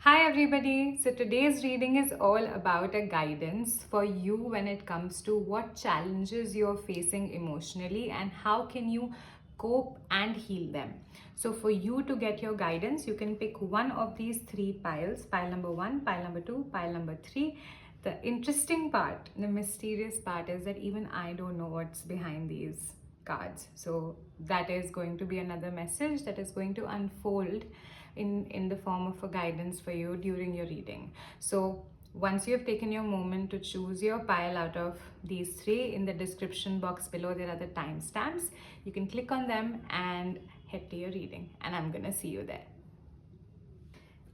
Hi everybody, so today's reading is all about a guidance for you when it comes to what challenges you're facing emotionally and how can you cope and heal them. So for you to get your guidance, you can pick one of these three piles, pile number 1, pile number 2, pile number 3. The interesting part, the mysterious part is that even I don't know what's behind these cards. So that is going to be another message that is going to unfold in the form of a guidance for you during your reading. So once you have taken your moment to choose your pile out of these three, in the description box below there are the timestamps. You can click on them and head to your reading, and I'm gonna see you there.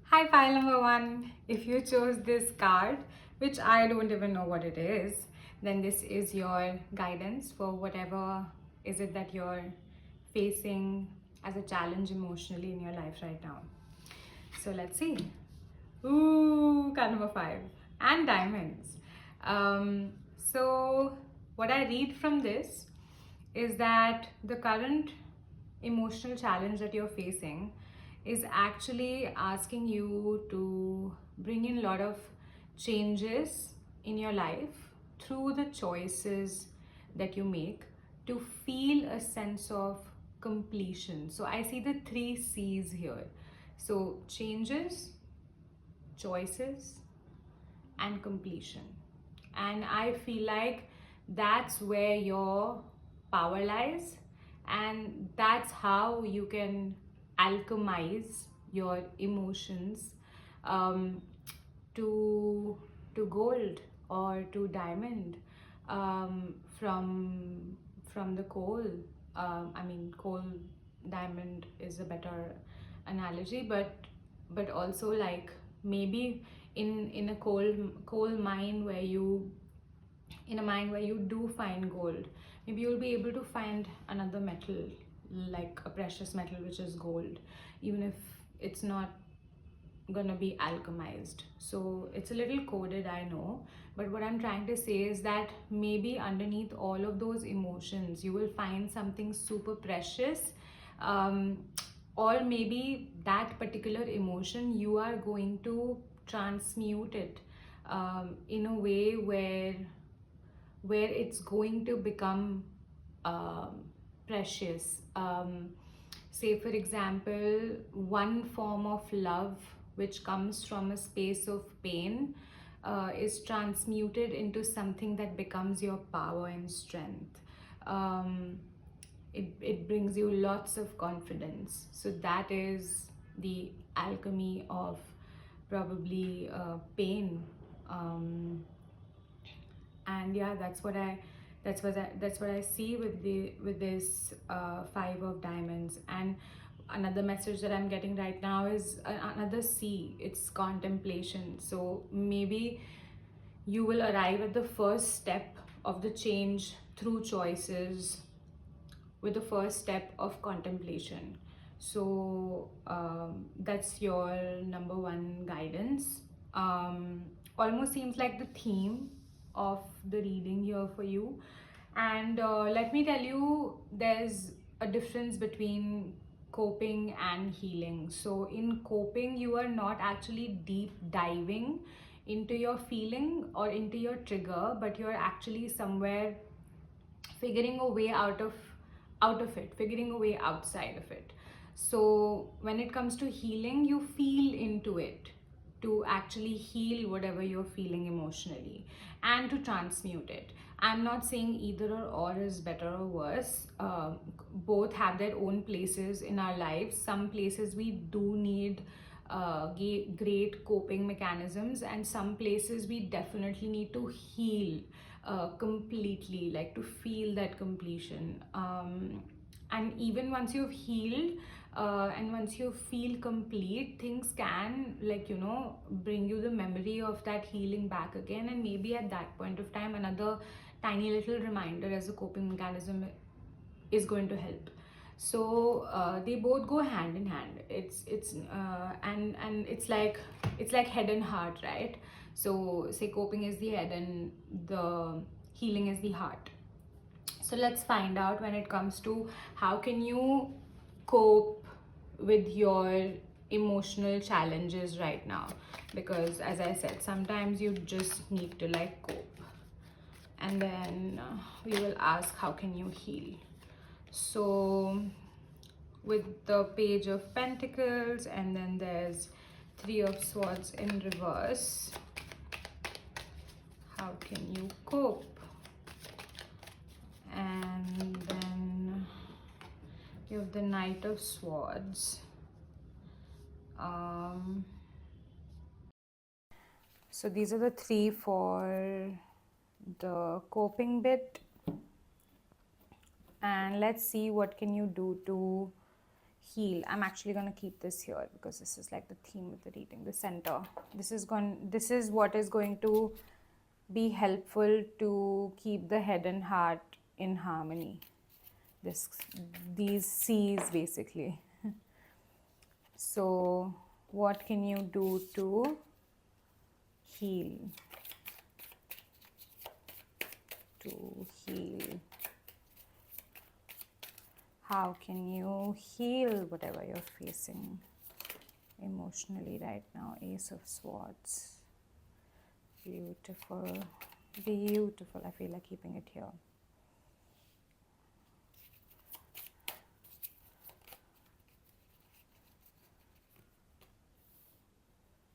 Hi pile number 1. If you chose this card, which I don't even know what it is, then this is your guidance for whatever is it that you're facing as a challenge emotionally in your life right now. So let's see. Ooh, card number 5 and diamonds. So what I read from this is that the current emotional challenge that you're facing is actually asking you to bring in a lot of changes in your life through the choices that you make to feel a sense of completion. So I see the 3 C's here. So changes, choices, and completion. And I feel like that's where your power lies, and that's how you can alchemize your emotions um, to gold or to diamond from the coal. I mean, coal diamond is a better analogy, but also like maybe in a coal mine where you in a mine where you do find gold, maybe you'll be able to find another metal like a precious metal which is gold, even if it's not gonna be alchemized. So it's a little coded, I know, but what I'm trying to say is that maybe underneath all of those emotions you will find something super precious, um, or maybe that particular emotion you are going to transmute it in a way where it's going to become precious. Say for example, one form of love which comes from a space of pain is transmuted into something that becomes your power and strength. It brings you lots of confidence. So that is the alchemy of probably pain. And yeah, that's what I see with this 5 of diamonds. And another message that I'm getting right now is another C. It's contemplation. So maybe you will arrive at the first step of the change through choices with the first step of contemplation. So that's your number 1 guidance. Almost seems like the theme of the reading here for you. And let me tell you, there's a difference between coping and healing. So in coping, you are not actually deep diving into your feeling or into your trigger, but you're actually somewhere figuring a way out of it, figuring a way outside of it. So when it comes to healing, you feel into it to actually heal whatever you're feeling emotionally and to transmute it. I'm not saying either or is better or worse. Both have their own places in our lives. Some places we do need great coping mechanisms, and some places we definitely need to heal completely, like to feel that completion. And even once you've healed and once you feel complete, things can, like, bring you the memory of that healing back again, and maybe at that point of time another tiny little reminder as a coping mechanism is going to help. So they both go hand in hand. And it's like head and heart, right? So say coping is the head and the healing is the heart. So let's find out, when it comes to how can you cope with your emotional challenges right now, because as I said, sometimes you just need to like cope. And then we will ask, how can you heal? So with the Page of Pentacles, and then there's Three of Swords in reverse, how can you cope? And then you have the Knight of Swords. So these are the three for the coping bit. And let's see what can you do to heal. I'm actually going to keep this here because this is like the theme of the reading, the center. This is what is going to be helpful to keep the head and heart in harmony. These C's basically. So what can you do to heal? How can you heal whatever you're facing emotionally right now? Ace of Swords. Beautiful. Beautiful. I feel like keeping it here.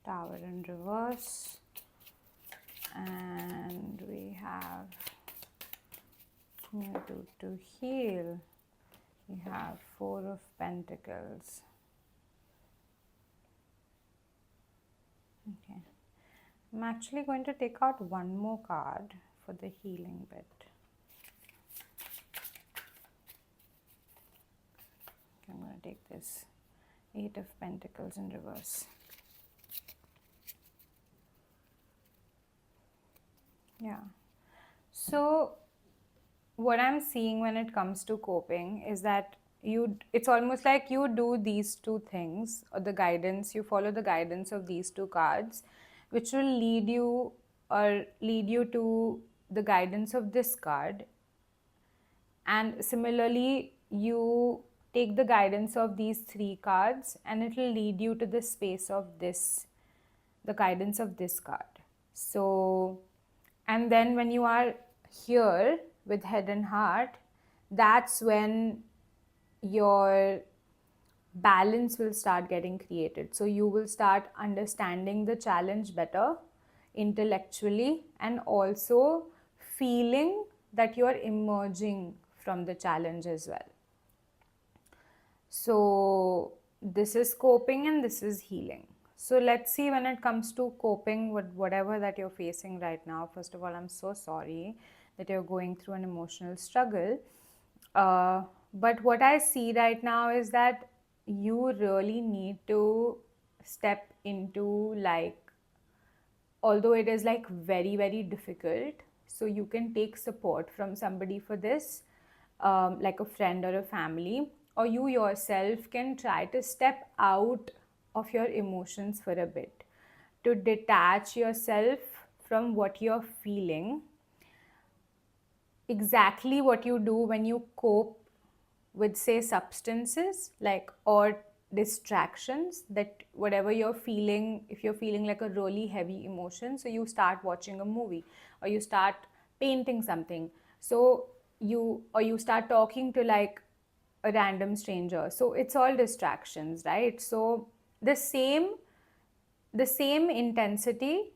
Tower in reverse. And we have what can you do to heal? We have Four of Pentacles. Okay. I'm actually going to take out one more card for the healing bit. Okay, I'm going to take this Eight of Pentacles in reverse. Yeah. So what I'm seeing when it comes to coping is that it's almost like you do these two things, or the guidance, you follow the guidance of these two cards, which will lead you to the guidance of this card. And similarly, you take the guidance of these three cards and it will lead you to the space of the guidance of this card. So, and then when you are here with head and heart, that's when your balance will start getting created. So you will start understanding the challenge better intellectually, and also feeling that you are emerging from the challenge as well. So this is coping and this is healing. So let's see, when it comes to coping with whatever that you're facing right now. First of all, I'm so sorry that you're going through an emotional struggle. But what I see right now is that you really need to step into, like, although it is like very, very difficult, so you can take support from somebody for this, like a friend or a family, or you yourself can try to step out of your emotions for a bit, to detach yourself from what you're feeling. Exactly what you do when you cope with, say, substances, like, or distractions, that whatever you're feeling, if you're feeling like a really heavy emotion, so you start watching a movie, or you start painting something, so you start talking to like a random stranger. So it's all distractions, right? So the same intensity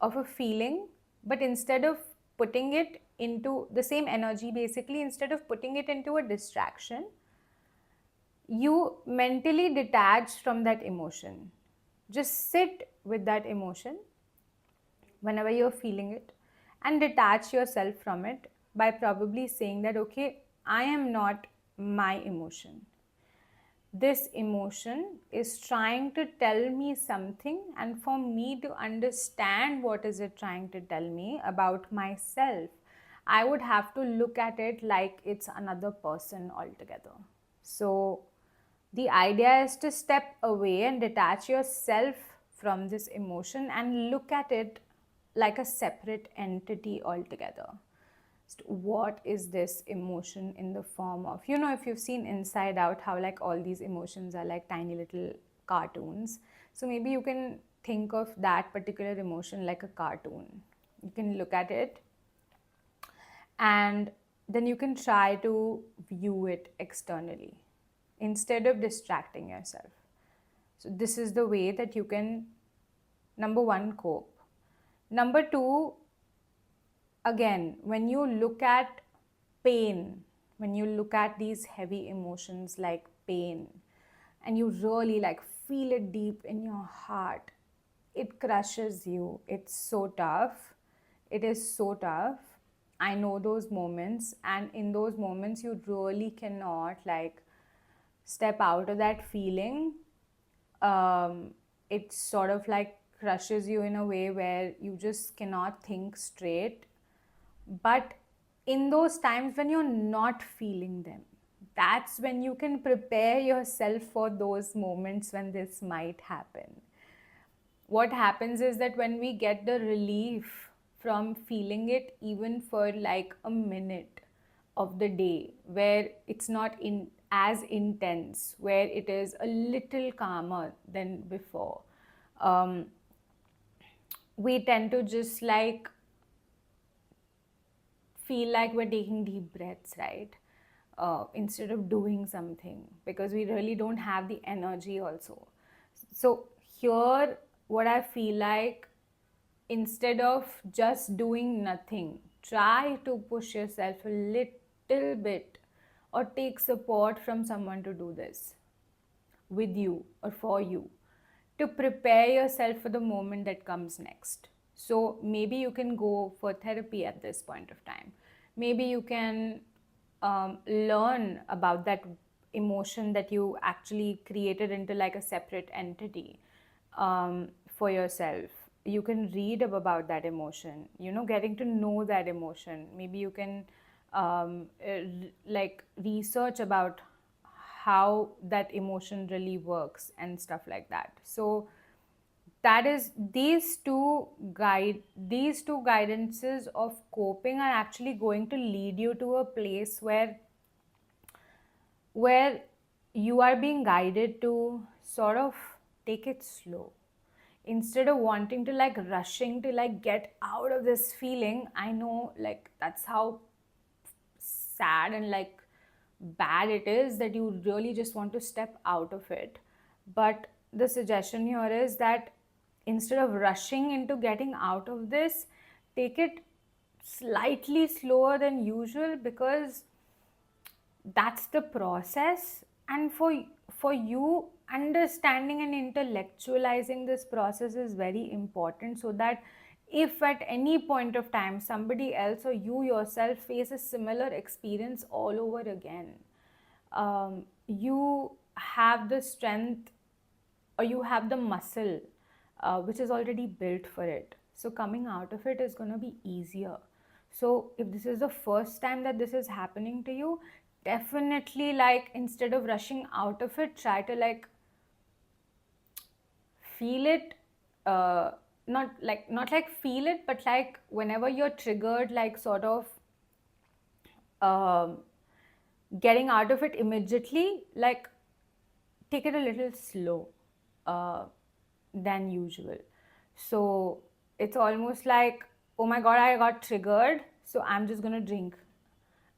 of a feeling, but instead of putting it into the same energy, basically, instead of putting it into a distraction, you mentally detach from that emotion. Just sit with that emotion whenever you're feeling it, and detach yourself from it by probably saying that, okay, I am not my emotion. This emotion is trying to tell me something, and for me to understand what is it trying to tell me about myself, I would have to look at it like it's another person altogether. So the idea is to step away and detach yourself from this emotion and look at it like a separate entity altogether. What is this emotion in the form of? If you've seen Inside Out, how like all these emotions are like tiny little cartoons. So maybe you can think of that particular emotion like a cartoon. You can look at it, and then you can try to view it externally instead of distracting yourself. So this is the way that you can, number one, cope. Number two, again, when you look at pain, when you look at these heavy emotions like pain, and you really like feel it deep in your heart, it crushes you. It's so tough. It is so tough. I know those moments, and in those moments, you really cannot like step out of that feeling. It sort of like crushes you in a way where you just cannot think straight. But in those times when you're not feeling them, that's when you can prepare yourself for those moments when this might happen. What happens is that when we get the relief from feeling it, even for like a minute of the day, where it's not as intense, where it is a little calmer than before, um, we tend to just like feel like we're taking deep breaths, right? Instead of doing something, because we really don't have the energy also. So here, what I feel like, instead of just doing nothing, try to push yourself a little bit or take support from someone to do this with you or for you, to prepare yourself for the moment that comes next. So maybe you can go for therapy at this point of time. Maybe you can learn about that emotion that you actually created into like a separate entity for yourself. You can read about that emotion, getting to know that emotion. Maybe you can like research about how that emotion really works and stuff like that. So that is, these two guidances of coping are actually going to lead you to a place where you are being guided to sort of take it slow, instead of wanting to like rushing to like get out of this feeling. I know like that's how sad and like bad it is, that you really just want to step out of it. But the suggestion here is that instead of rushing into getting out of this, take it slightly slower than usual, because that's the process. And for you, understanding and intellectualizing this process is very important, so that if at any point of time somebody else or you yourself face a similar experience all over again, you have the strength, or you have the muscle which is already built for it. So coming out of it is going to be easier. So if this is the first time that this is happening to you, definitely, like, instead of rushing out of it, try to like feel it, not like feel it, but like whenever you're triggered, like sort of um, getting out of it immediately, like take it a little slow uh, than usual. So it's almost like, oh my god, I got triggered, so I'm just gonna drink.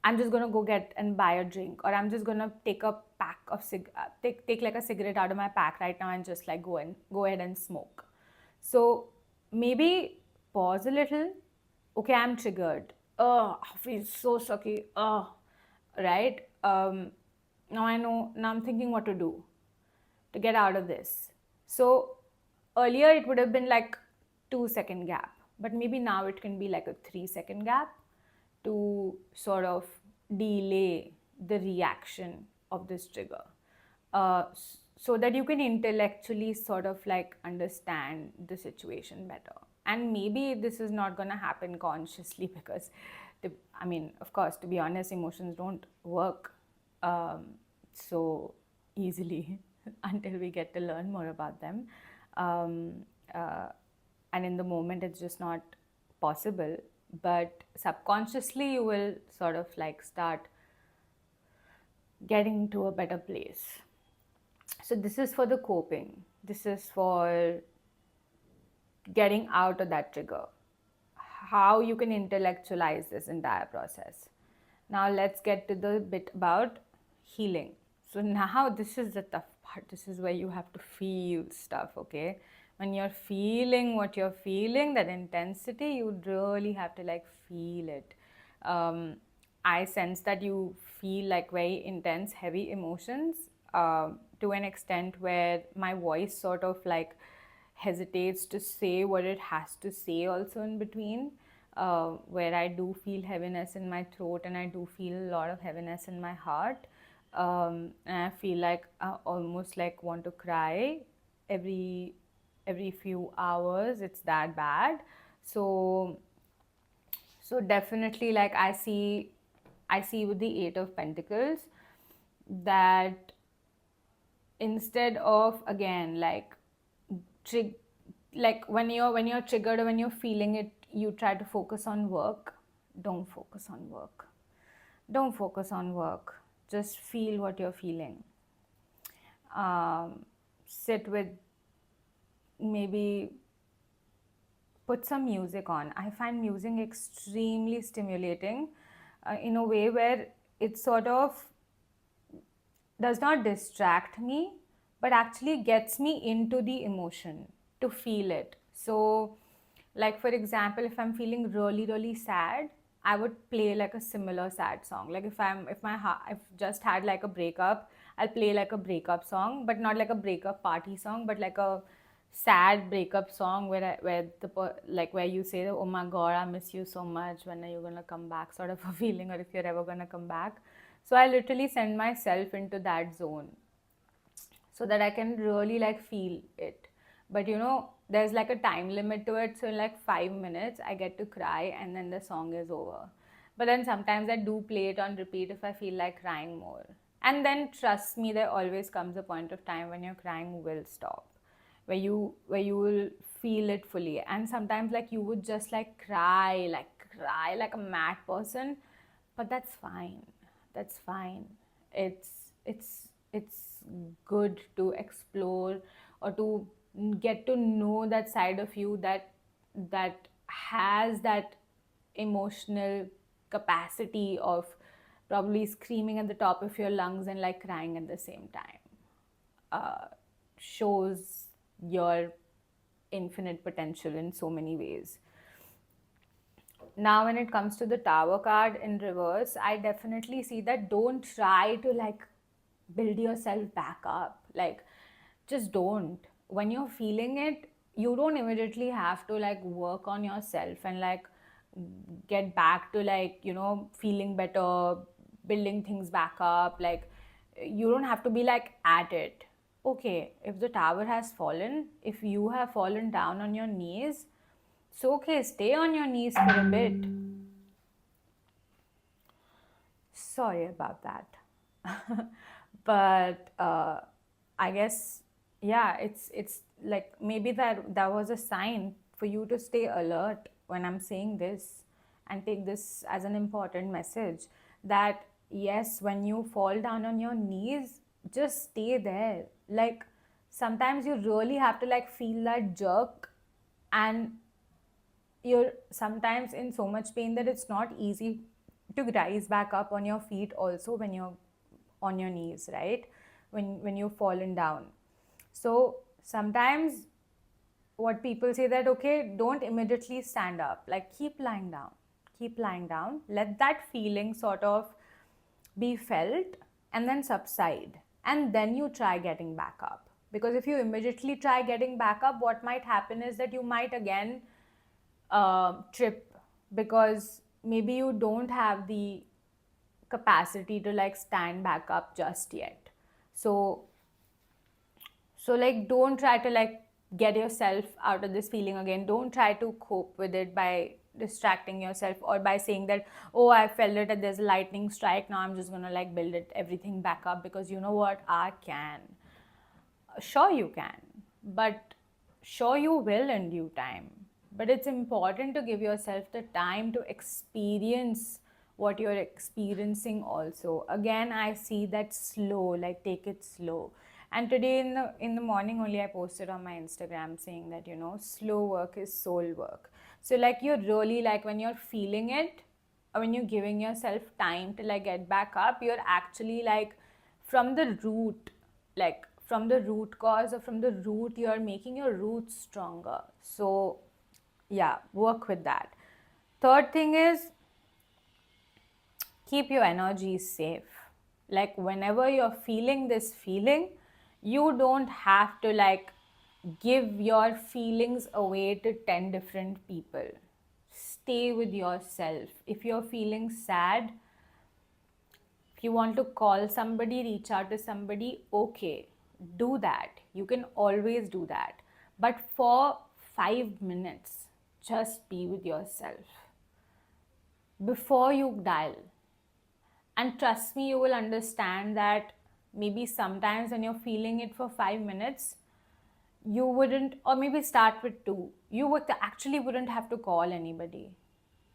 I'm just gonna go get and buy a drink, or I'm just gonna take a pack of take like a cigarette out of my pack right now and just like go ahead and smoke. So maybe pause a little. Okay, I'm triggered. Oh, I feel so sucky. Oh, right. Now I know. Now I'm thinking what to do to get out of this. So earlier it would have been like 2 second gap, but maybe now it can be like a 3 second gap, to sort of delay the reaction of this trigger, uh, so that you can intellectually sort of like understand the situation better. And maybe this is not going to happen consciously because I mean, of course, to be honest, emotions don't work so easily until we get to learn more about them. Um, uh, and in the moment, it's just not possible. But subconsciously, you will sort of like start getting to a better place. So this is for the coping. This is for getting out of that trigger. How you can intellectualize this entire process. Now let's get to the bit about healing. So now this is the tough part. This is where you have to feel stuff, okay? When you're feeling what you're feeling, that intensity, you really have to like feel it. I sense that you feel like very intense, heavy emotions to an extent where my voice sort of like hesitates to say what it has to say also in between, where I do feel heaviness in my throat and I do feel a lot of heaviness in my heart, and I feel like I almost like want to cry every few hours. It's that bad. So definitely, like I see with the Eight of Pentacles that instead of, again, like like when you're triggered or when you're feeling it, you try to focus on work. Don't focus on work. Don't focus on work. Just feel what you're feeling. Sit with, maybe put some music on. I find music extremely stimulating, in a way where it sort of does not distract me, but actually gets me into the emotion to feel it. So, like for example, if I'm feeling really, really sad, I would play like a similar sad song. Like I've just had like a breakup, I'll play like a breakup song, but not like a breakup party song, but like a sad breakup song where you say, oh my god, I miss you so much, when are you gonna come back, sort of a feeling, or if you're ever gonna come back. So I literally send myself into that zone so that I can really like feel it. But there's like a time limit to it. So in like 5 minutes, I get to cry and then the song is over. But then sometimes I do play it on repeat if I feel like crying more. And then trust me, there always comes a point of time when your crying will stop, where you will feel it fully. And sometimes like you would just like cry like a mad person, but that's fine. That's fine. It's good to explore, or to get to know that side of you that has that emotional capacity of probably screaming at the top of your lungs and like crying at the same time. Shows your infinite potential in so many ways. Now when it comes to the Tower card in reverse, I definitely see that don't try to like build yourself back up. Like, just don't. When you're feeling it, you don't immediately have to like work on yourself and like get back to like feeling better, building things back up. Like, you don't have to be like at it. Okay, if the tower has fallen, if you have fallen down on your knees, so okay, stay on your knees for a bit. Sorry about that. But I guess, yeah, it's like maybe that was a sign for you to stay alert when I'm saying this, and take this as an important message, that yes, when you fall down on your knees, just stay there. Like, sometimes you really have to like feel that jerk, and you're sometimes in so much pain that it's not easy to rise back up on your feet also when you're on your knees, right? When you've fallen down. So sometimes what people say that, okay, don't immediately stand up, like keep lying down, let that feeling sort of be felt and then subside, and then you try getting back up. Because if you immediately try getting back up, what might happen is that you might again trip, because maybe you don't have the capacity to like stand back up just yet. So like, don't try to like get yourself out of this feeling again. Don't try to cope with it by distracting yourself, or by saying that, oh, I felt it and there's a lightning strike, now I'm just gonna like build it everything back up, because you know what, I can. Sure you can, but sure you will in due time. But it's important to give yourself the time to experience what you're experiencing also. Again, I see that slow, like take it slow. And today in the morning only I posted on my Instagram saying that, you know, slow work is soul work. So like you're really like when you're feeling it, or when you're giving yourself time to like get back up, you're actually like from the root, like from the root cause or from the root, you're making your roots stronger. So yeah, work with that. Third thing is keep your energy safe. Like whenever you're feeling this feeling, you don't have to like give your feelings away to 10 different people. Stay with yourself. If you're feeling sad, if you want to call somebody, reach out to somebody, okay, do that. You can always do that. But for 5 minutes, just be with yourself before you dial. And trust me, you will understand that maybe sometimes when you're feeling it for 5 minutes, you wouldn't, or maybe start with two, you would actually wouldn't have to call anybody.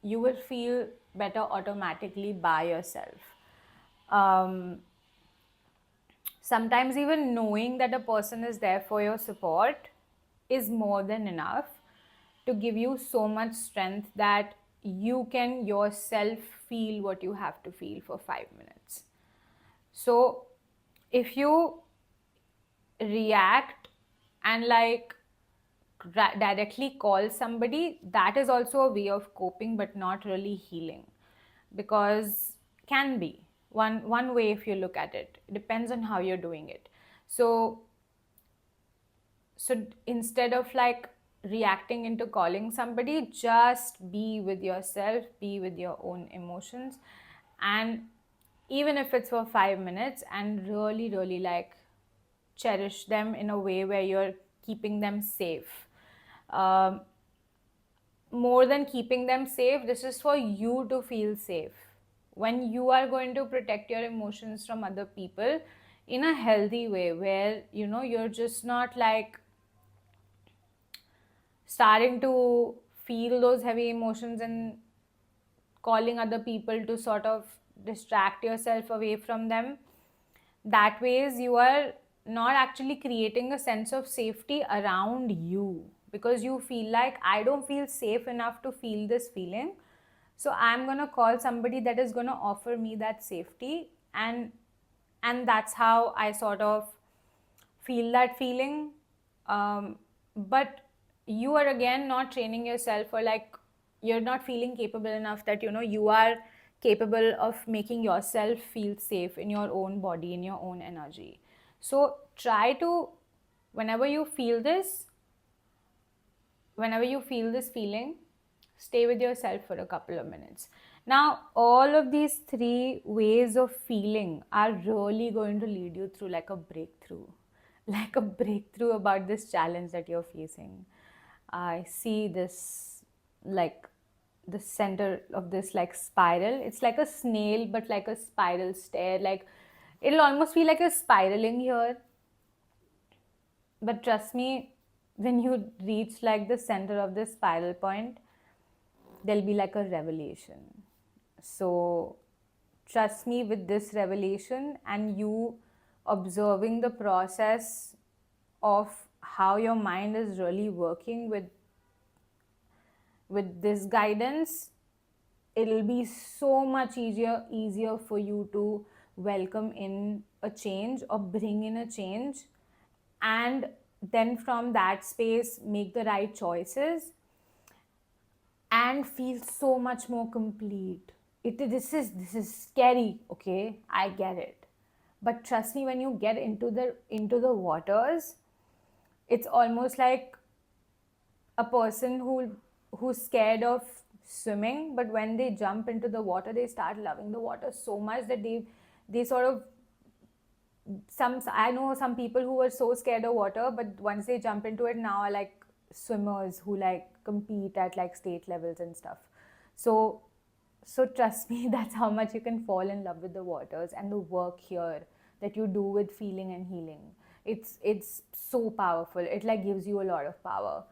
You will feel better automatically by yourself. Sometimes even knowing that a person is there for your support is more than enough to give you so much strength that you can yourself feel what you have to feel for 5 minutes. So if you react and like directly call somebody, that is also a way of coping but not really healing, because can be one way if you look at it. It depends on how you're doing it. So instead of like reacting into calling somebody, just be with yourself, be with your own emotions, and even if it's for 5 minutes, and really really like cherish them in a way where you're keeping them safe. um, More than keeping them safe, this is for you to feel safe. When you are going to protect your emotions from other people in a healthy way, where you know you're just not like starting to feel those heavy emotions and calling other people to sort of distract yourself away from them, that ways you are not actually creating a sense of safety around you, because you feel like, I don't feel safe enough to feel this feeling, so I'm going to call somebody that is going to offer me that safety. And that's how I sort of feel that feeling. But you are again not training yourself, or like you're not feeling capable enough that you know you are capable of making yourself feel safe in your own body, in your own energy. So try to, whenever you feel this, whenever you feel this feeling, stay with yourself for a couple of minutes. Now, all of these three ways of feeling are really going to lead you through like a breakthrough, like a breakthrough about this challenge that you're facing. I see this like the center of this like spiral. It's like a snail, but like a spiral stair. Like it'll almost feel like a spiraling here. But trust me, when you reach like the center of this spiral point, there'll be like a revelation. So trust me with this revelation, and you observing the process of how your mind is really working with this guidance, it'll be so much easier for you to welcome in a change or bring in a change, and then from that space make the right choices and feel so much more complete. This is scary, okay? I get it. But trust me, when you get into the waters, it's almost like a person who's scared of swimming, but when they jump into the water, they start loving the water so much that they sort of, some, I know some people who were so scared of water, but once they jump into it now are like swimmers who like compete at like state levels and stuff. So trust me, that's how much you can fall in love with the waters and the work here that you do with feeling and healing. It's so powerful. It like gives you a lot of power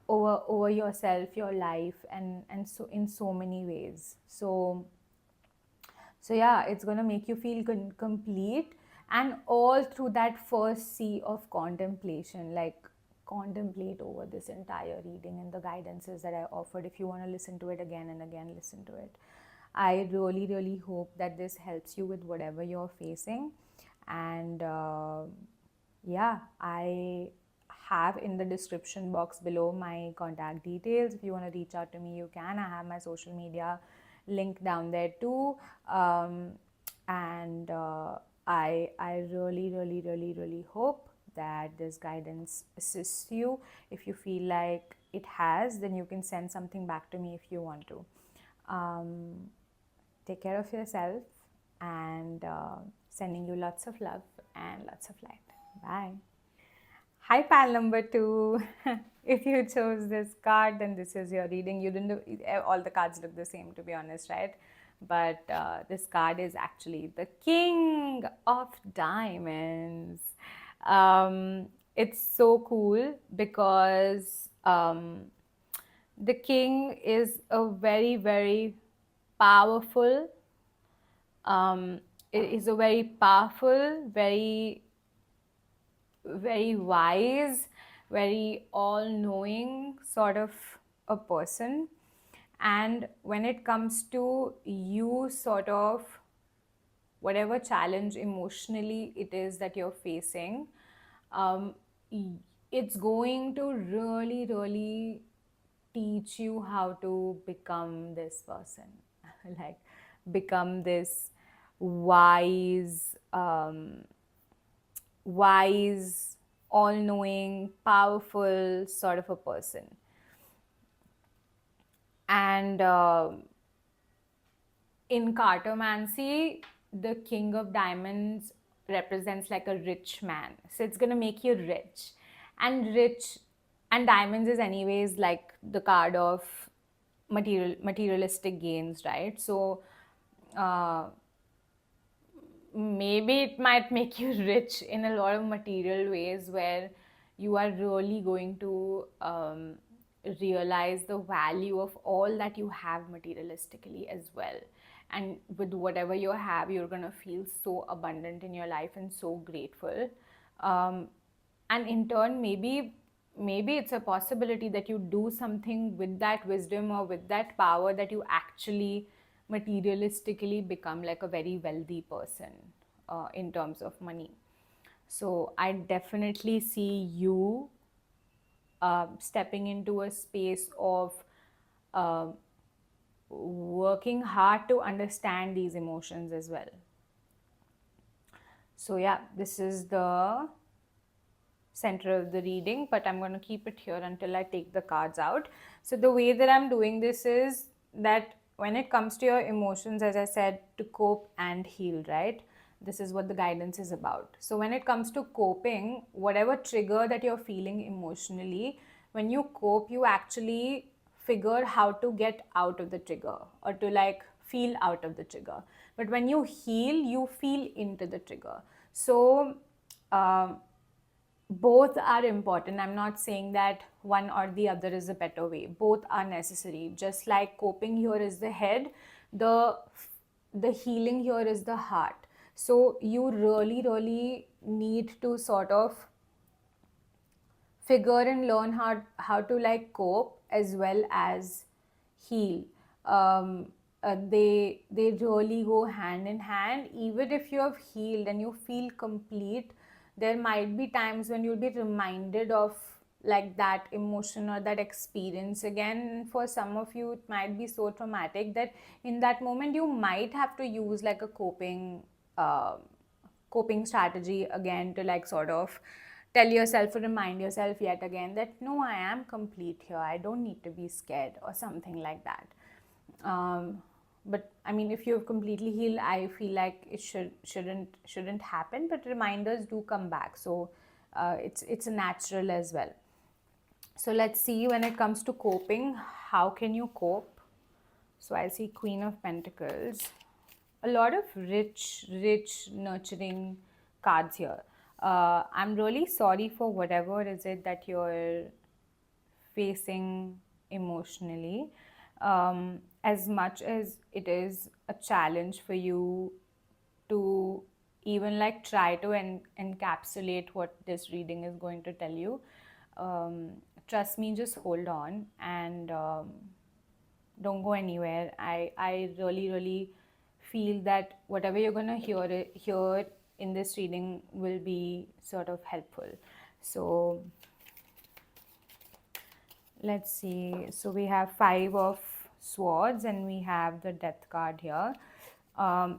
over yourself, your life, and so in so many ways. So yeah, it's going to make you feel complete. And all through that first sea of contemplation, like contemplate over this entire reading and the guidances that I offered. If you want to listen to it again and again, listen to it. I really, really hope that this helps you with whatever you're facing. And yeah, I have in the description box below my contact details. If you want to reach out to me, you can. I have my social media link down there too. And I really, really, really, really hope that this guidance assists you. If you feel like it has, then you can send something back to me if you want to. Take care of yourself, and sending you lots of love and lots of light. Bye. Hi, pal number 2. If you chose this card, then this is your reading. You didn't do, all the cards look the same, to be honest, right? But this card is actually the King of Diamonds. It's so cool because the King is a very, very powerful, is a very powerful, very, very wise, very all-knowing sort of a person. And when it comes to you sort of whatever challenge emotionally it is that you're facing, it's going to really, really teach you how to become this person. Like become this wise, wise, all-knowing, powerful sort of a person. And in cartomancy, the King of Diamonds represents like a rich man. So it's going to make you rich. And rich and diamonds is anyways like the card of materialistic gains, right? So maybe it might make you rich in a lot of material ways, where you are really going to realize the value of all that you have materialistically as well. And with whatever you have, you're going to feel so abundant in your life and so grateful. And in turn, maybe it's a possibility that you do something with that wisdom or with that power, that you actually materialistically become like a very wealthy person in terms of money. So I definitely see you stepping into a space of working hard to understand these emotions as well. So yeah, this is the center of the reading, but I'm going to keep it here until I take the cards out. So the way that I'm doing this is that when it comes to your emotions, as I said, to cope and heal, right? This is what the guidance is about. So when it comes to coping, whatever trigger that you're feeling emotionally, when you cope, you actually figure how to get out of the trigger, or to like feel out of the trigger. But when you heal, you feel into the trigger. So both are important. I'm not saying that one or the other is a better way. Both are necessary. Just like coping here is the head, the healing here is the heart. So you really, really need to sort of figure and learn how to like cope as well as heal. They really go hand in hand. Even if you have healed and you feel complete, there might be times when you'll be reminded of like that emotion or that experience again. For some of you, it might be so traumatic that in that moment you might have to use like a coping strategy again, to like sort of tell yourself or remind yourself yet again that no, I am complete here, I don't need to be scared or something like that. But I mean, if you've completely healed, I feel like it shouldn't happen, but reminders do come back. So it's a natural as well. So let's see, when it comes to coping, how can you cope? So I see Queen of Pentacles, a lot of rich, nurturing cards here. I'm really sorry for whatever is it that you're facing emotionally. As much as it is a challenge for you to even like try to encapsulate what this reading is going to tell you, trust me, just hold on and don't go anywhere. I really, really feel that whatever you're going to hear in this reading will be sort of helpful. So let's see. So we have 5 of swords and we have the death card here.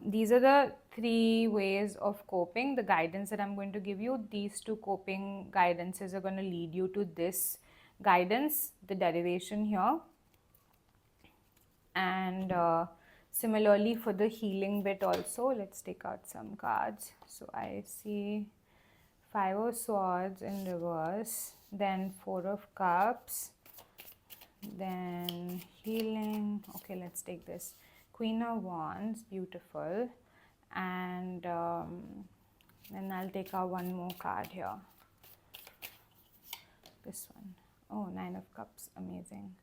These are the 3 ways of coping. The guidance that I'm going to give you, these 2 coping guidances are going to lead you to this guidance, the derivation here. And similarly for the healing bit also, let's take out some cards. So I see 5 of swords in reverse, then 4 of cups, then healing. Okay, let's take this Queen of Wands, beautiful. And then I'll take out one more card here, this one. Oh, 9 of Cups, amazing.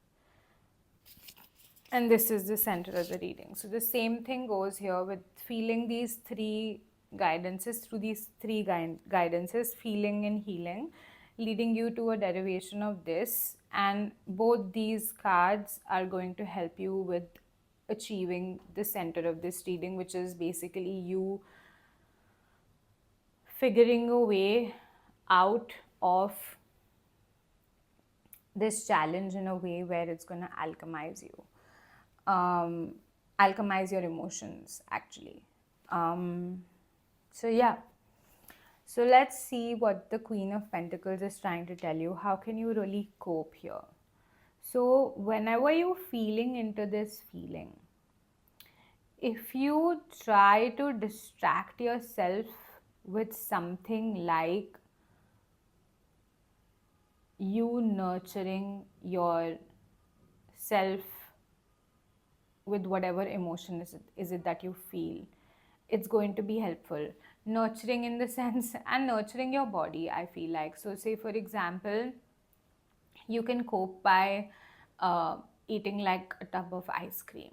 And this is the center of the reading. So the same thing goes here with feeling these 3 guidances, through these 3 guidances, feeling and healing, leading you to a derivation of this. And both these cards are going to help you with achieving the center of this reading, which is basically you figuring a way out of this challenge in a way where it's going to alchemize you. Alchemize your emotions, actually. So yeah, so let's see what the Queen of Pentacles is trying to tell you. How can you really cope here? So whenever you're feeling into this feeling, if you try to distract yourself with something like you nurturing yourself with whatever emotion is it that you feel, it's going to be helpful. Nurturing in the sense, and nurturing your body, I feel like. So say for example, you can cope by eating like a tub of ice cream.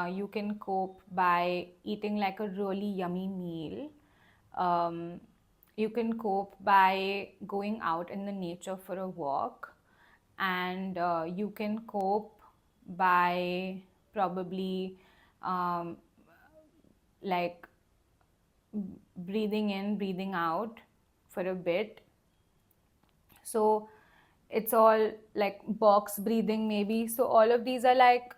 You can cope by eating like a really yummy meal. You can cope by going out in the nature for a walk. And you can cope by probably like breathing in, breathing out for a bit. So it's all like box breathing maybe. So all of these are like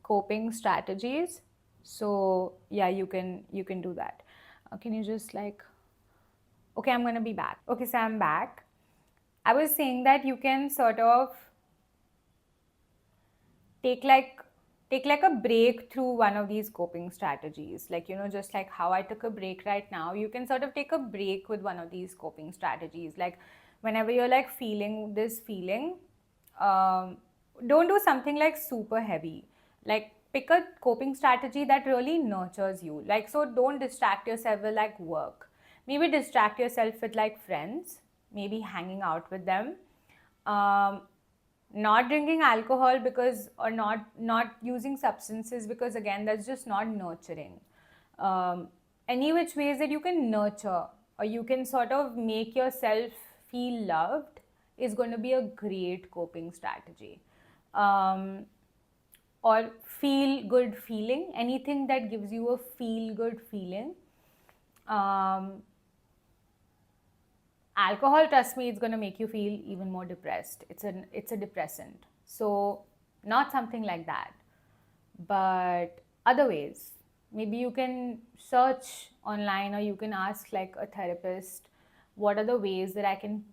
coping strategies. So yeah, you can do that. Can you just like, okay, I'm gonna be back. Okay, so I'm back. I was saying that you can sort of take like a break through one of these coping strategies. Like, you know, just like how I took a break right now, you can sort of take a break with one of these coping strategies. Like whenever you're like feeling this feeling, don't do something like super heavy. Like pick a coping strategy that really nurtures you. Like, so don't distract yourself with like work. Maybe distract yourself with like friends, maybe hanging out with them. Not drinking alcohol because, or not using substances, because again, that's just not nurturing. Any which ways that you can nurture or you can sort of make yourself feel loved is going to be a great coping strategy. Or feel good feeling, anything that gives you a feel good feeling. Alcohol, trust me, it's going to make you feel even more depressed. It's a depressant. So not something like that. But other ways, maybe you can search online or you can ask like a therapist, what are the ways that I can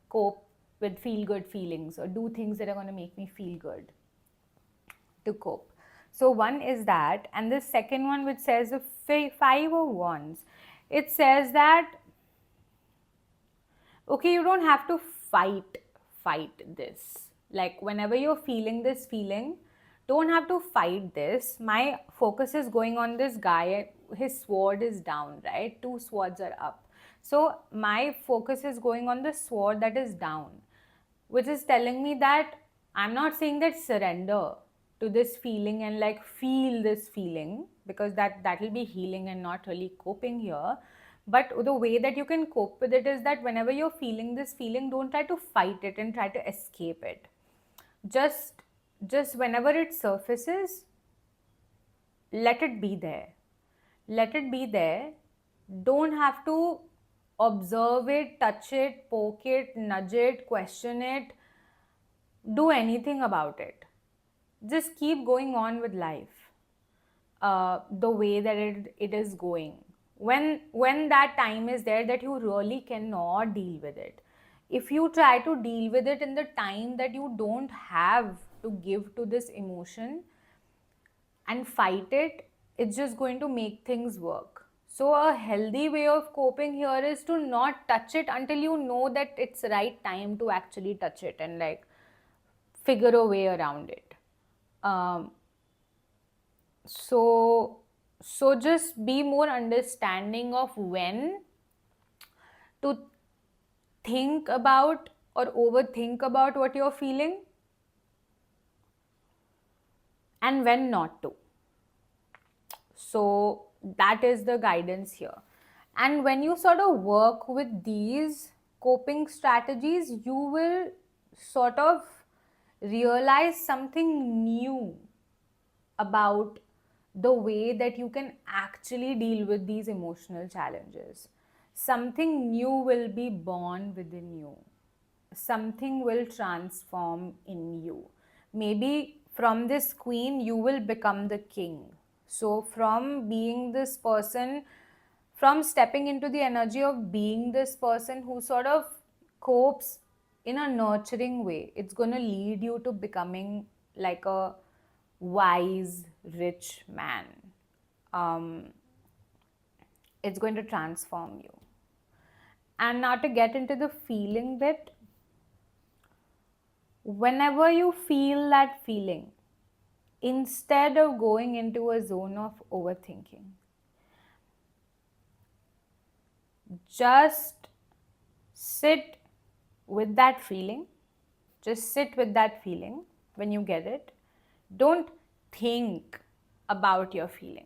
cope with feel good feelings or do things that are going to make me feel good to cope. So one is that. And the second one, which says the 5 of Wands, it says that okay, you don't have to fight this. Like whenever you're feeling this feeling, don't have to fight this. My focus is going on this guy. His sword is down, right? 2 swords are up. So my focus is going on the sword that is down, which is telling me that I'm not saying that surrender. to this feeling and like feel this feeling, because that will be healing and not really coping here. But the way that you can cope with it is that whenever you're feeling this feeling, don't try to fight it and try to escape it. Just whenever it surfaces, let it be there. Let it be there. Don't have to observe it, touch it, poke it, nudge it, question it, do anything about it. Just keep going on with life the way that it is going. When that time is there that you really cannot deal with it, if you try to deal with it in the time that you don't have to give to this emotion and fight it, it's just going to make things work. So a healthy way of coping here is to not touch it until you know that it's right time to actually touch it and like figure a way around it. So just be more understanding of when to think about or overthink about what you're feeling and when not to. So that is the guidance here. And when you sort of work with these coping strategies, you will sort of realize something new about the way that you can actually deal with these emotional challenges. Something new will be born within you. Something will transform in you. Maybe from this queen, you will become the king. So, from being this person, from stepping into the energy of being this person who sort of copes in a nurturing way, it's going to lead you to becoming like a wise, rich man. It's going to transform you. And now to get into the feeling bit, whenever you feel that feeling, instead of going into a zone of overthinking, just sit with that feeling. Just sit with that feeling when you get it. Don't think about your feeling.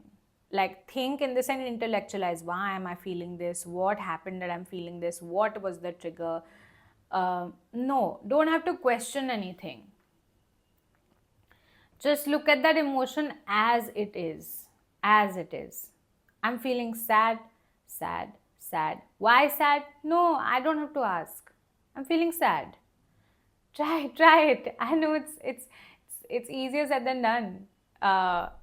Like, think in the sense, intellectualize, why am I feeling this? What happened that I'm feeling this? What was the trigger? No, don't have to question anything. Just look at that emotion as it is. As it is. I'm feeling sad, sad, sad. Why sad? No, I don't have to ask. I'm feeling sad. Try it. I know it's easier said than done.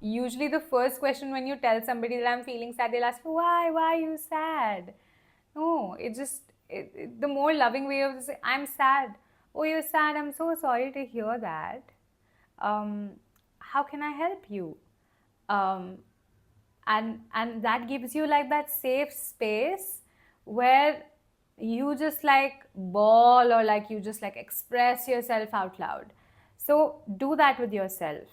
Usually the first question when you tell somebody that I'm feeling sad, they'll ask, why are you sad? No, the more loving way of saying, I'm sad. Oh, you're sad. I'm so sorry to hear that. How can I help you? And that gives you like that safe space where you just like bawl or like you just like express yourself out loud. So do that with yourself.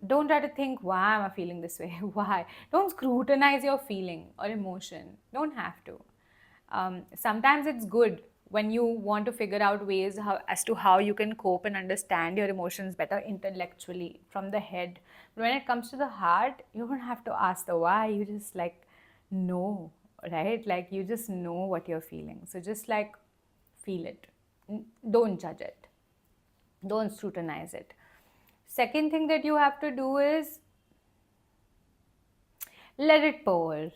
Don't try to think, why am I feeling this way? Why? Don't scrutinize your feeling or emotion. Don't have to. Sometimes it's good when you want to figure out ways as to how you can cope and understand your emotions better intellectually from the head. But when it comes to the heart, you don't have to ask the why. You just like know, right? Like you just know what you're feeling. So just like feel it. Don't judge it. Don't scrutinize it. Second thing that you have to do is let it pour.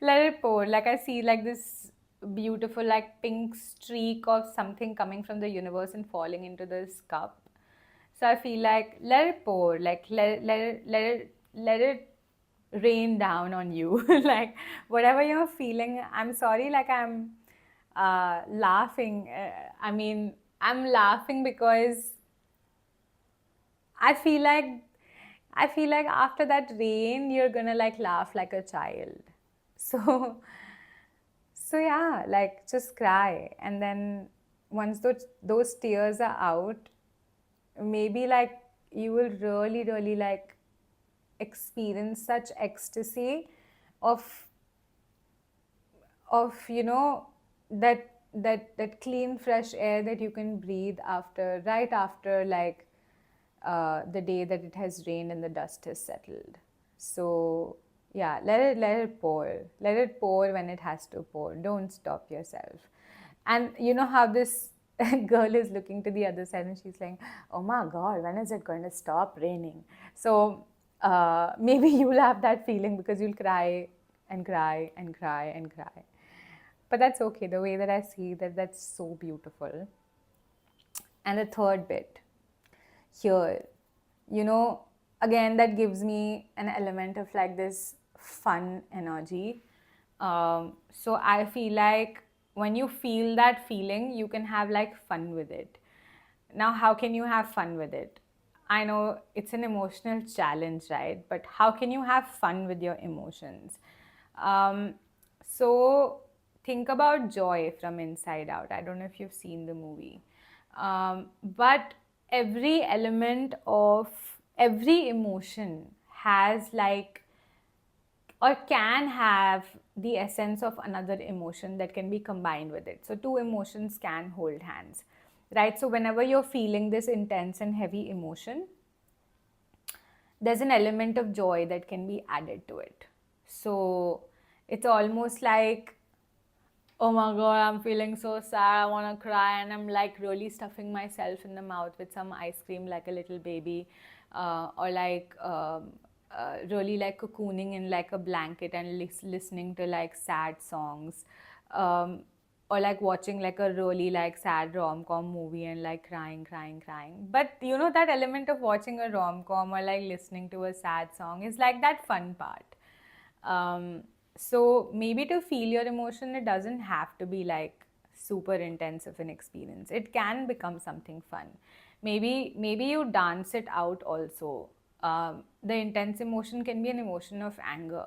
Let it pour. Like I see like this beautiful like pink streak of something coming from the universe and falling into this cup. So I feel like let it pour. Like let it rain down on you. Like whatever you're feeling. I'm sorry. Like I'm laughing. I mean, I'm laughing because I feel like after that rain, you're gonna like laugh like a child. So, so yeah, like just cry. And then once those tears are out, maybe like you will really, really like experience such ecstasy of you know that clean fresh air that you can breathe after, right after like the day that it has rained and the dust has settled. So yeah, let it pour. Let it pour when it has to pour. Don't stop yourself. And you know how this girl is looking to the other side and she's like, oh my God, when is it going to stop raining? So maybe you'll have that feeling because you'll cry and cry and cry and cry. But that's okay. The way that I see that, that's so beautiful. And the third bit here, you know, again, that gives me an element of like this fun energy. So I feel like when you feel that feeling, you can have like fun with it. Now, how can you have fun with it? I know it's an emotional challenge, right? But how can you have fun with your emotions? So think about joy from Inside Out. I don't know if you've seen the movie. But every element of every emotion has like or can have the essence of another emotion that can be combined with it. So two emotions can hold hands, right? So whenever you're feeling this intense and heavy emotion, there's an element of joy that can be added to it. So it's almost like, oh my God, I'm feeling so sad, I want to cry, and I'm like really stuffing myself in the mouth with some ice cream like a little baby, or like really like cocooning in like a blanket and listening to like sad songs, or like watching like a really like sad rom-com movie and like crying. But you know, that element of watching a rom-com or like listening to a sad song is like that fun part. So maybe to feel your emotion, it doesn't have to be like super intense of an experience. It can become something fun. Maybe you dance it out also. The intense emotion can be an emotion of anger.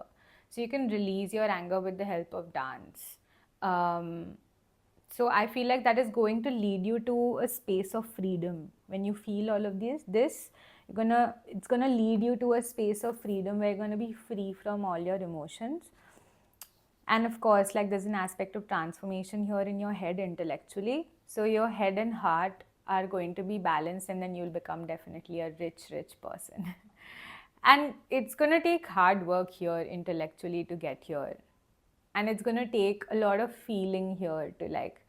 So you can release your anger with the help of dance. So I feel like that is going to lead you to a space of freedom. When you feel all of this it's gonna lead you to a space of freedom where you're gonna be free from all your emotions. And of course, like there's an aspect of transformation here in your head intellectually. So your head and heart are going to be balanced, and then you'll become definitely a rich person. And it's gonna take hard work here intellectually to get here. And it's gonna take a lot of feeling here to like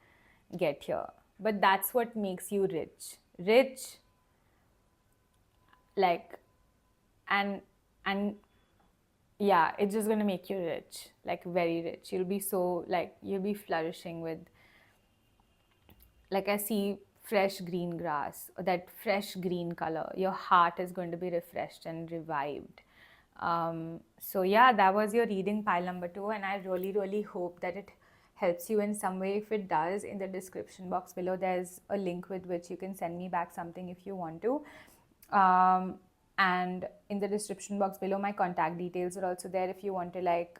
get here. But that's what makes you rich. Rich, like, and yeah, it's just gonna make you rich, like very rich. You'll be so like, you'll be flourishing with, like, I see fresh green grass, or that fresh green color. Your heart is going to be refreshed and revived. So yeah, that was your reading, pile number 2, and I really hope that it helps you in some way. If it does, in the description box below there's a link with which you can send me back something if you want to. And in the description box below, my contact details are also there if you want to like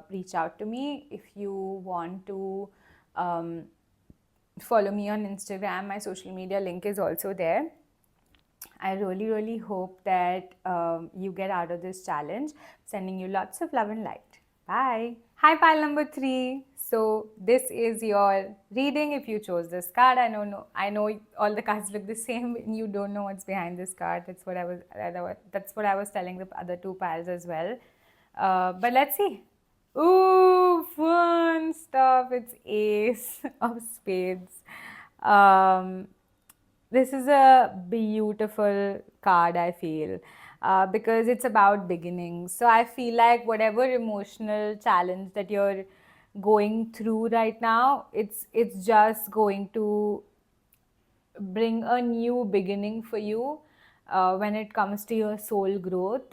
reach out to me. If you want to follow me on Instagram, my social media link is also there. I really hope that you get out of this challenge. Sending you lots of love and light. Bye. Hi, pile number 3. So this is your reading if you chose this card. I know all the cards look the same and you don't know what's behind this card. That's what I was telling the other 2 piles as well. But let's see. Ooh, fun stuff. It's Ace of Spades. This is a beautiful card, I feel, because it's about beginnings. So I feel like whatever emotional challenge that you're going through right now, it's just going to bring a new beginning for you when it comes to your soul growth.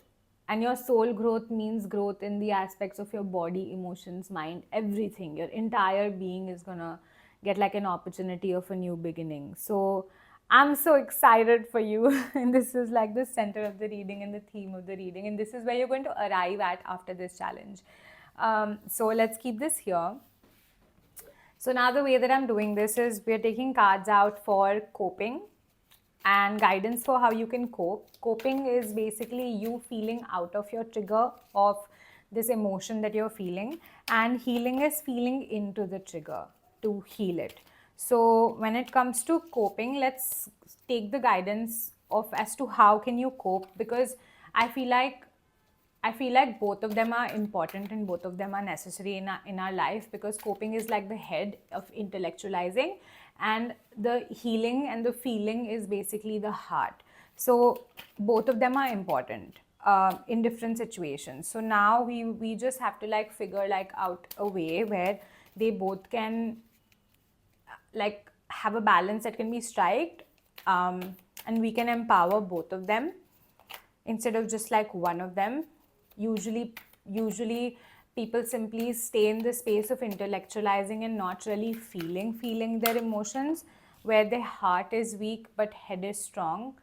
And your soul growth means growth in the aspects of your body, emotions, mind, everything. Your entire being is gonna get like an opportunity of a new beginning. So I'm so excited for you. And this is like the center of the reading and the theme of the reading. And this is where you're going to arrive at after this challenge. So let's keep this here. So now the way that I'm doing this is we're taking cards out for coping and guidance for how you can cope. Coping is basically you feeling out of your trigger of this emotion that you're feeling, and healing is feeling into the trigger to heal it. So when it comes to coping, let's take the guidance as to how can you cope, because I feel like both of them are important and both of them are necessary in our life, because coping is like the head of intellectualizing, and the healing and the feeling is basically the heart. So both of them are important in different situations. So now we just have to like figure like out a way where they both can like have a balance that can be striked, and we can empower both of them instead of just like one of them. Usually people simply stay in the space of intellectualizing and not really feeling their emotions, where their heart is weak but head is strong.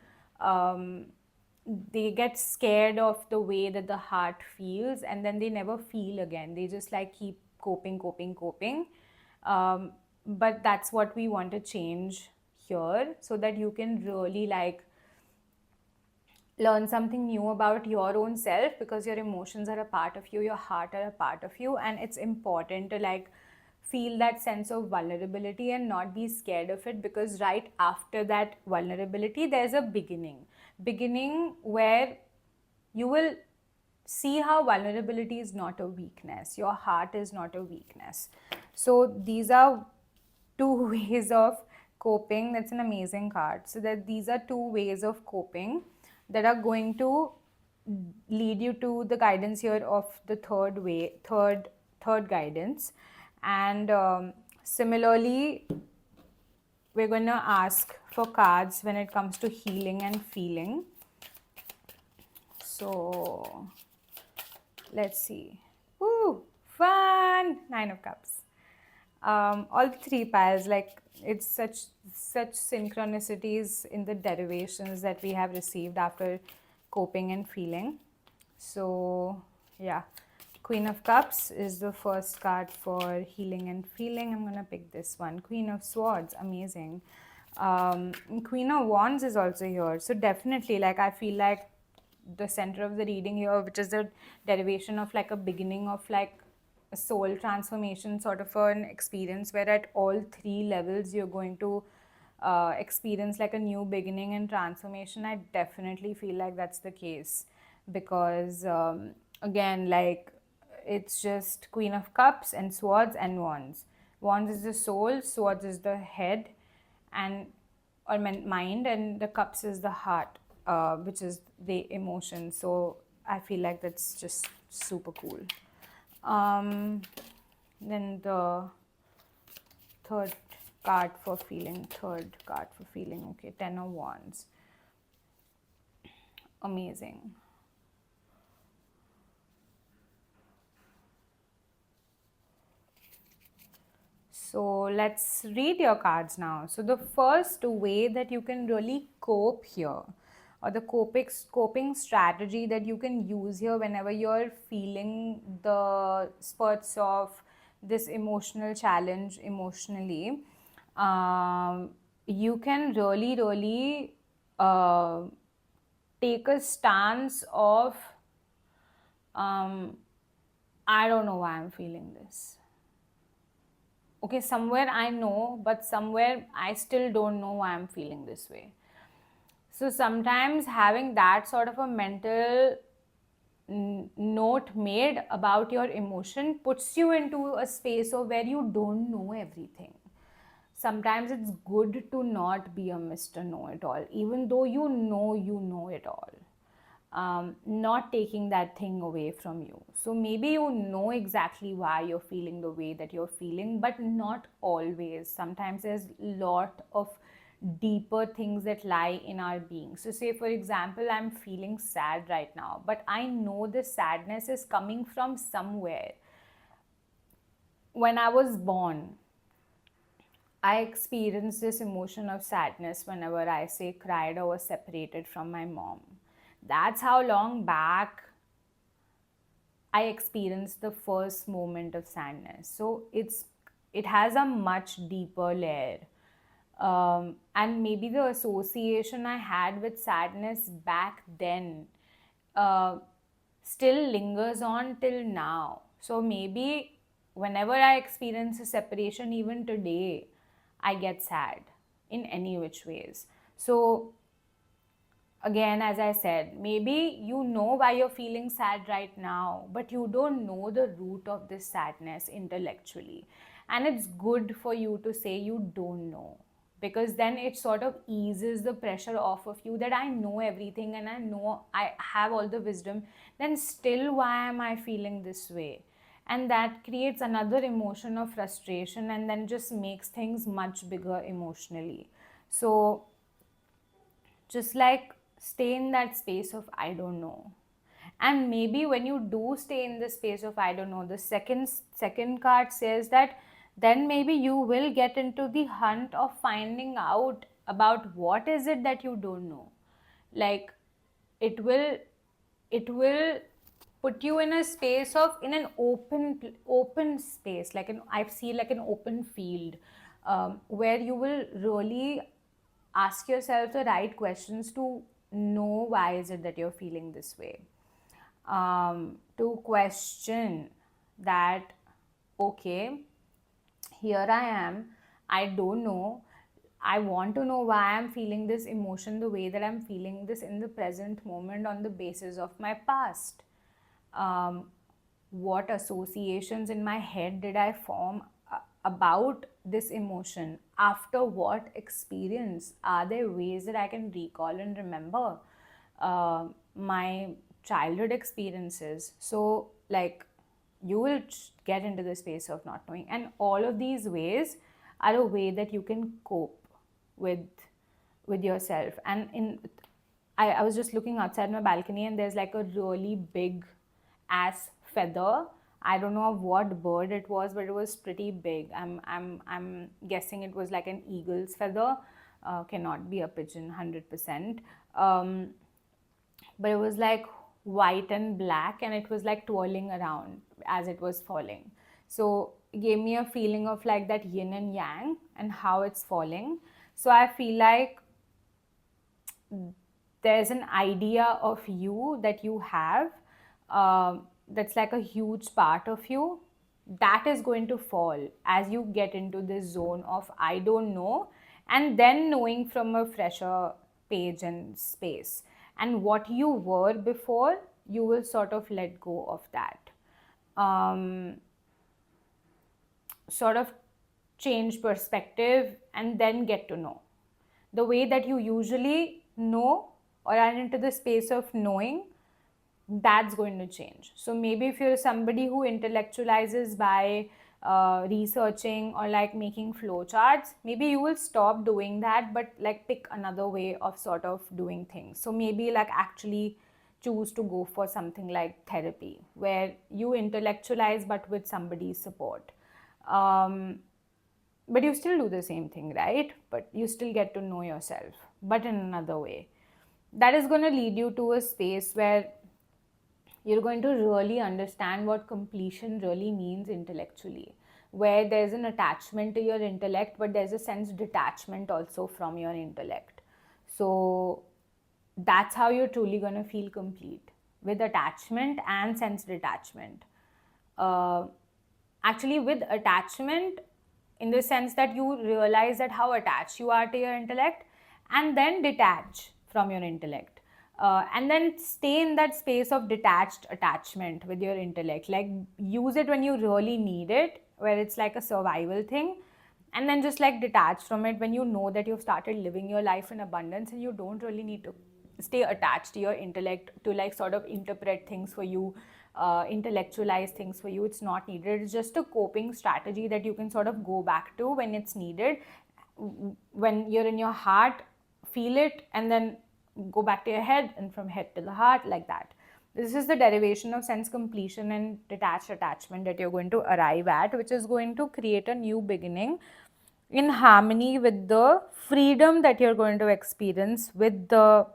They get scared of the way that the heart feels, and then they never feel again. They just like keep coping. But that's what we want to change here, so that you can really like learn something new about your own self, because your emotions are a part of you, your heart are a part of you, and it's important to like feel that sense of vulnerability and not be scared of it, because right after that vulnerability there's a beginning where you will see how vulnerability is not a weakness, your heart is not a weakness. So these are two ways of coping. That's an amazing card. So that these are two ways of coping that are going to lead you to the guidance here of the third guidance. And similarly, we're going to ask for cards when it comes to healing and feeling. So let's see. Woo, fun! 9 of Cups. All the three piles, like it's such synchronicities in the derivations that we have received after coping and feeling. So yeah, Queen of Cups is the first card for healing and feeling. I'm gonna pick this one. Queen of Swords, amazing. Queen of Wands is also here. So definitely, like I feel like the center of the reading here, which is the derivation of like a beginning of like a soul transformation sort of an experience, where at all three levels you're going to experience like a new beginning and transformation. I definitely feel like that's the case, because again, like it's just Queen of Cups and Swords and Wands. Wands is the soul, Swords is the head and or mind, and the Cups is the heart, which is the emotion. So I feel like that's just super cool. Then the third card for feeling, okay, 10 of Wands. Amazing. So let's read your cards now. So the first way that you can really cope here, or the coping strategy that you can use here whenever you're feeling the spurts of this emotional challenge emotionally, you can really take a stance of I don't know why I'm feeling this. Okay, somewhere I know, but somewhere I still don't know why I'm feeling this way. So sometimes having that sort of a mental note made about your emotion puts you into a space of where you don't know everything. Sometimes it's good to not be a Mr. Know-it-all, even though you know it all. Not taking that thing away from you. So maybe you know exactly why you're feeling the way that you're feeling, but not always. Sometimes there's a lot of deeper things that lie in our being. So say for example, I'm feeling sad right now, but I know the sadness is coming from somewhere. When I was born, I experienced this emotion of sadness whenever I say cried or was separated from my mom. That's how long back I experienced the first moment of sadness. So it has a much deeper layer. And maybe the association I had with sadness back then still lingers on till now. So maybe whenever I experience a separation, even today, I get sad in any which ways. So again, as I said, maybe you know why you're feeling sad right now, but you don't know the root of this sadness intellectually. And it's good for you to say you don't know, because then it sort of eases the pressure off of you that I know everything and I know I have all the wisdom, then still why am I feeling this way? And that creates another emotion of frustration and then just makes things much bigger emotionally. So just like stay in that space of I don't know. And maybe when you do stay in the space of I don't know, the second card says that then maybe you will get into the hunt of finding out about what is it that you don't know. Like it will put you in a space of, in an open space, like an, I see like an open field, where you will really ask yourself the right questions to know why is it that you're feeling this way, to question that, okay, here I am, I don't know, I want to know why I'm feeling this emotion the way that I'm feeling this in the present moment on the basis of my past. What associations in my head did I form about this emotion? After what experience? Are there ways that I can recall and remember my childhood experiences? So, like, you will get into the space of not knowing, and all of these ways are a way that you can cope with yourself. And I was just looking outside my balcony and there's like a really big ass feather. I don't know of what bird it was, but it was pretty big. I'm guessing it was like an eagle's feather. Cannot be a pigeon 100%. But it was like white and black and it was like twirling around as it was falling. So it gave me a feeling of like that yin and yang and how it's falling. So I feel like there's an idea of you that you have, that's like a huge part of you, that is going to fall as you get into this zone of I don't know, and then knowing from a fresher page and space. And what you were before, you will sort of let go of that. Sort of change perspective and then get to know. The way that you usually know or are into the space of knowing, that's going to change. So maybe if you're somebody who intellectualizes by researching or like making flowcharts, maybe you will stop doing that, but like pick another way of sort of doing things. So maybe like actually choose to go for something like therapy where you intellectualize but with somebody's support. But you still do the same thing, right? But you still get to know yourself, but in another way. That is going to lead you to a space where you're going to really understand what completion really means intellectually, where there's an attachment to your intellect, but there's a sense detachment also from your intellect. So that's how you're truly going to feel complete, with attachment and sense detachment. Actually, with attachment, in the sense that you realize that how attached you are to your intellect, and then detach from your intellect, and then stay in that space of detached attachment with your intellect, like use it when you really need it, where it's like a survival thing, and then just like detach from it when you know that you've started living your life in abundance and you don't really need to stay attached to your intellect to like sort of interpret things for you, intellectualize things for you. It's not needed. It's just a coping strategy that you can sort of go back to when it's needed, when you're in your heart, feel it, and then go back to your head, and from head to the heart, like that. This is the derivation of sense completion and detached attachment that you're going to arrive at, which is going to create a new beginning in harmony with the freedom that you're going to experience, with the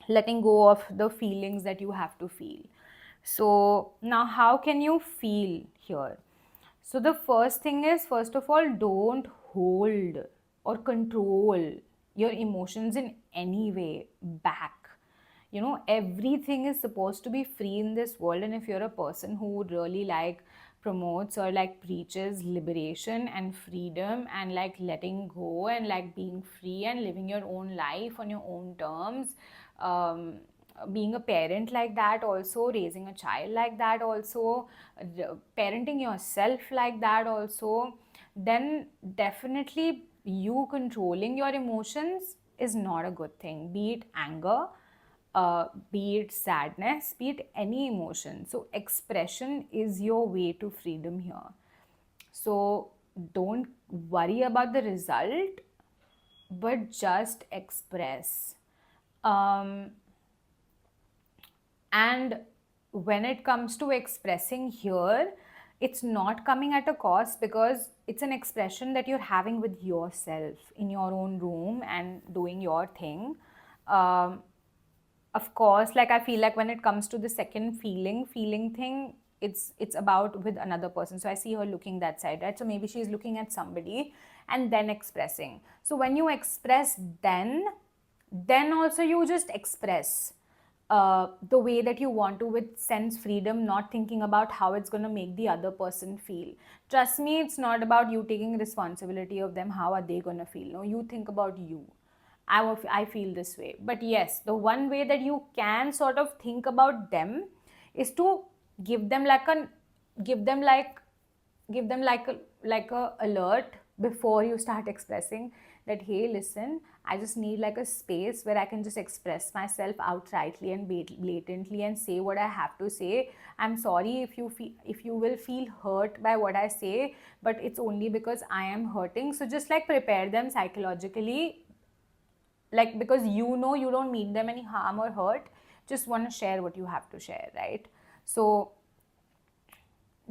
letting go of the feelings that you have to feel. So now how can you feel here? So the first thing is, first of all, don't hold or control your emotions in any way back. You know, everything is supposed to be free in this world, and if you're a person who would really like promotes or like preaches liberation and freedom and like letting go and like being free and living your own life on your own terms, being a parent like that also, raising a child like that also, parenting yourself like that also, then definitely you controlling your emotions is not a good thing, be it anger, be it sadness, be it any emotion. So expression is your way to freedom here. So don't worry about the result, but just express. Um, and when it comes to expressing here, it's not coming at a cost, because it's an expression that you're having with yourself in your own room and doing your thing. Um, of course, like I feel like when it comes to the second feeling thing, it's about with another person. So I see her looking that side, right? So maybe she's looking at somebody and then expressing. So when you express, then also you just express the way that you want to, with sense freedom, not thinking about how it's going to make the other person feel. Trust me, it's not about you taking responsibility of them, how are they going to feel. No, you think about you. I feel this way. But yes, the one way that you can sort of think about them is to give them like a give them like give them like a alert before you start expressing, that hey, listen, I just need like a space where I can just express myself outrightly and blatantly and say what I have to say. I'm sorry if you will feel hurt by what I say, but it's only because I am hurting. So just like prepare them psychologically, like, because you know you don't mean them any harm or hurt, just want to share what you have to share, right? So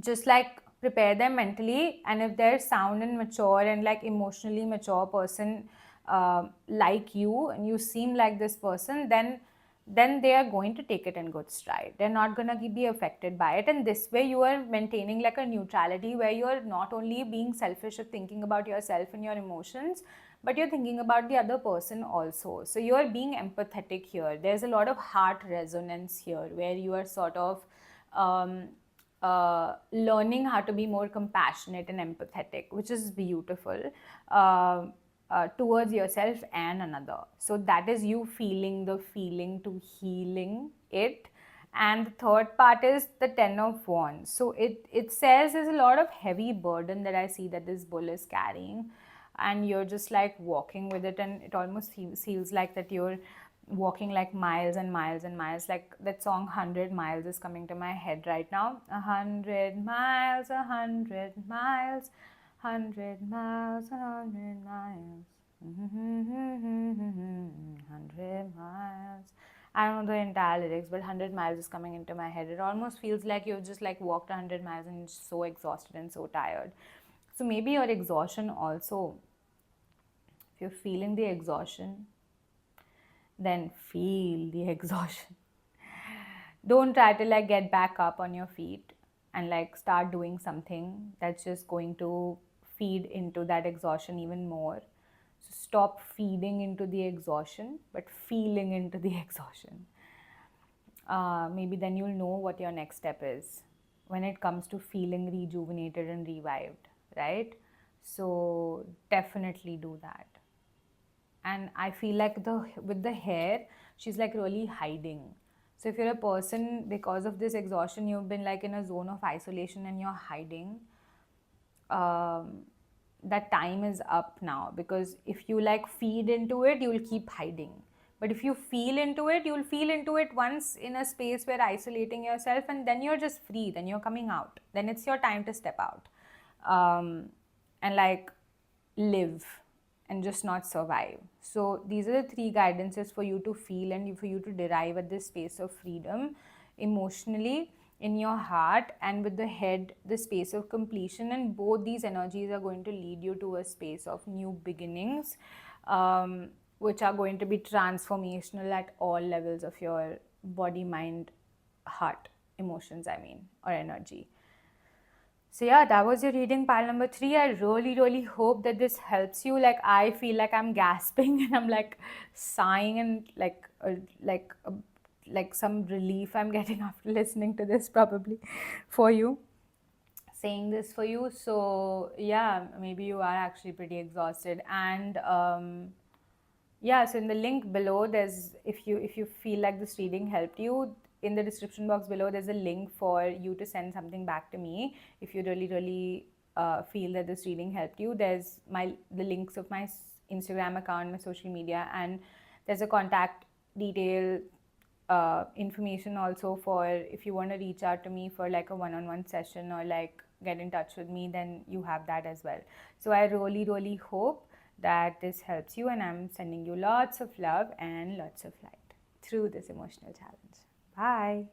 just like prepare them mentally, and if they're sound and mature and like emotionally mature person, like you, and you seem like this person, then they are going to take it in good stride. They're not going to be affected by it, and this way you are maintaining like a neutrality where you're not only being selfish of thinking about yourself and your emotions, but you're thinking about the other person also. So you're being empathetic here. There's a lot of heart resonance here where you are sort of um, learning how to be more compassionate and empathetic, which is beautiful, towards yourself and another. So that is you feeling the feeling to healing it. And the third part is the Ten of Wands. So it says there's a lot of heavy burden that I see that this bull is carrying, and you're just like walking with it, and it almost feels like that you're walking like miles and miles and miles. Like that song 100 Miles is coming to my head right now. 100 miles, 100 miles, 100 miles, 100 miles, 100 miles. I don't know the entire lyrics, but 100 miles is coming into my head. It almost feels like you've just like walked 100 miles and you're so exhausted and so tired. So maybe your exhaustion also, if you're feeling the exhaustion, then feel the exhaustion. Don't try to like get back up on your feet and like start doing something that's just going to feed into that exhaustion even more. So stop feeding into the exhaustion, but feeling into the exhaustion. Maybe then you'll know what your next step is when it comes to feeling rejuvenated and revived, right? So definitely do that. And I feel like with the hair, she's like really hiding. So if you're a person, because of this exhaustion, you've been like in a zone of isolation and you're hiding, um, that time is up now, because if you like feed into it, you'll keep hiding. But if you feel into it, you'll feel into it once in a space where isolating yourself, and then you're just free, then you're coming out, then it's your time to step out, and like live and just not survive. So these are the three guidances for you to feel and for you to derive at this space of freedom emotionally, in your heart, and with the head, the space of completion. And both these energies are going to lead you to a space of new beginnings, which are going to be transformational at all levels of your body, mind, heart, emotions, I mean, or energy. So yeah, that was your reading pile number 3. I really, really hope that this helps you. Like I feel like I'm gasping and I'm like sighing, and like some relief I'm getting after listening to this, probably for you, saying this for you. So yeah, maybe you are actually pretty exhausted, and Yeah, so in the link below, there's, if you feel like this reading helped you, in the description box below there's a link for you to send something back to me. If you really feel that this reading helped you, there's the links of my Instagram account, my social media, and there's a contact detail information also for if you want to reach out to me for like a one-on-one session or like get in touch with me, then you have that as well. So I really hope that this helps you, and I'm sending you lots of love and lots of light through this emotional challenge. Bye.